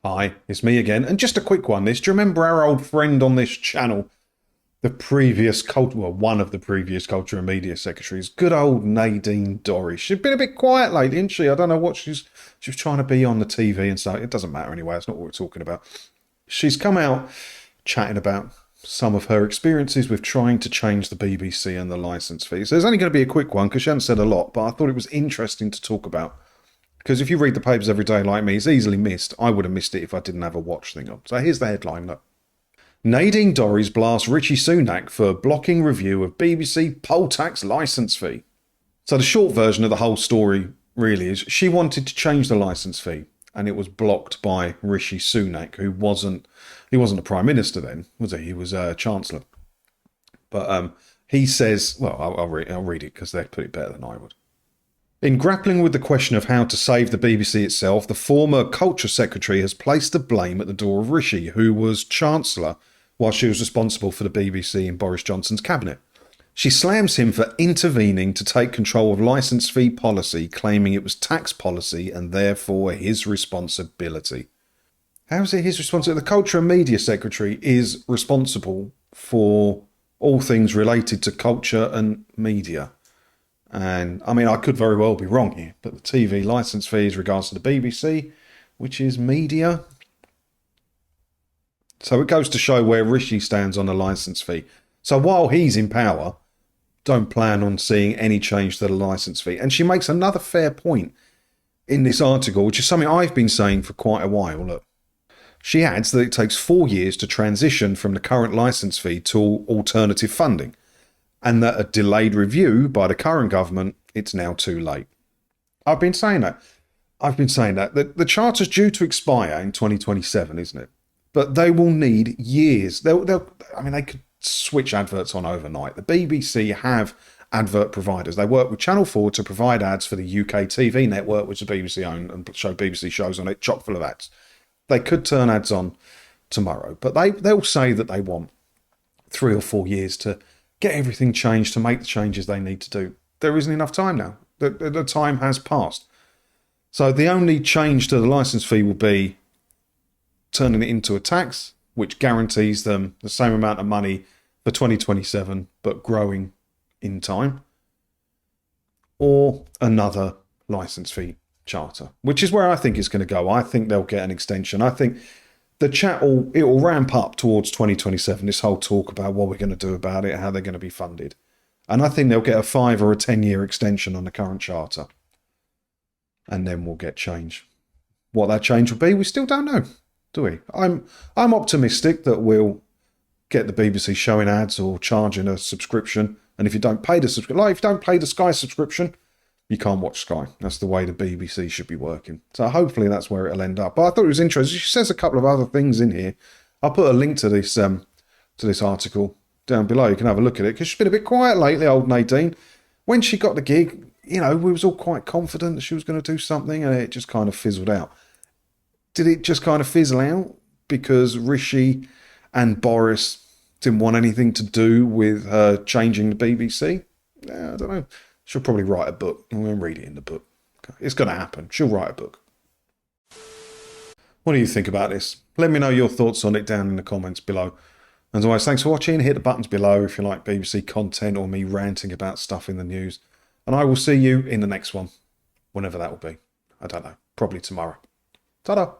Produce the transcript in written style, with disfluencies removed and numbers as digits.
Hi, it's me again, and just a quick one. Do you remember our old friend on this channel, the previous one of the previous Culture and Media Secretaries, good old Nadine Dorries? She's been a bit quiet lately, hasn't she? I don't know what she was trying to be on the TV and stuff. It doesn't matter anyway. It's not what we're talking about. She's come out chatting about some of her experiences with trying to change the BBC and the licence fees. There's only going to be a quick one because she hasn't said a lot, but I thought it was interesting to talk about. Because if you read the papers every day like me, it's easily missed. I would have missed it if I didn't have a watch thing on. So here's the headline, look. Nadine Dorries blasts Rishi Sunak for blocking review of BBC poll tax licence fee. So the short version of the whole story really is she wanted to change the licence fee and it was blocked by Rishi Sunak, who wasn't a Prime Minister then, was he? He was a Chancellor. But he says, well, I'll read it because they'd put it better than I would. In grappling with the question of how to save the BBC itself, the former Culture Secretary has placed the blame at the door of Rishi, who was Chancellor while she was responsible for the BBC in Boris Johnson's cabinet. She slams him for intervening to take control of licence fee policy, claiming it was tax policy and therefore his responsibility. How is it his responsibility? The Culture and Media Secretary is responsible for all things related to culture and media. And I mean, I could very well be wrong here, but the TV licence fees regards to the BBC, which is media. So it goes to show where Rishi stands on the licence fee. So while he's in power, don't plan on seeing any change to the licence fee. And she makes another fair point in this article, which is something I've been saying for quite a while. Look, she adds that it takes 4 years to transition from the current licence fee to alternative funding, and that a delayed review by the current government, it's now too late. I've been saying that. The charter's due to expire in 2027, isn't it? But they will need years. They could switch adverts on overnight. The BBC have advert providers. They work with Channel 4 to provide ads for the UK TV network, which the BBC own, and show BBC shows on it, chock full of ads. They could turn ads on tomorrow, but they'll say that they want 3 or 4 years to get everything changed, to make the changes they need to do. There isn't enough time now. The time has passed. So the only change to the licence fee will be turning it into a tax, which guarantees them the same amount of money for 2027, but growing in time, or another licence fee charter, which is where I think it's going to go. I think they'll get an extension. I think the chat will ramp up towards 2027, this whole talk about what we're going to do about it, how they're going to be funded. And I think they'll get a 5 or a 10-year extension on the current charter. And then we'll get change. What that change will be, we still don't know, do we? I'm optimistic that we'll get the BBC showing ads or charging a subscription. And if you don't pay the subscription, like if you don't pay the Sky subscription, you can't watch Sky. That's the way the BBC should be working. So hopefully that's where it'll end up. But I thought it was interesting. She says a couple of other things in here. I'll put a link to this article down below. You can have a look at it, because she's been a bit quiet lately, old Nadine. When she got the gig, we was all quite confident that she was going to do something, and it just kind of fizzled out. Did it just kind of fizzle out because Rishi and Boris didn't want anything to do with her changing the BBC? I don't know. She'll probably write a book. I'm going to read it in the book. It's going to happen. She'll write a book. What do you think about this? Let me know your thoughts on it down in the comments below. As always, thanks for watching. Hit the buttons below if you like BBC content or me ranting about stuff in the news. And I will see you in the next one, whenever that will be. I don't know. Probably tomorrow. Ta-da!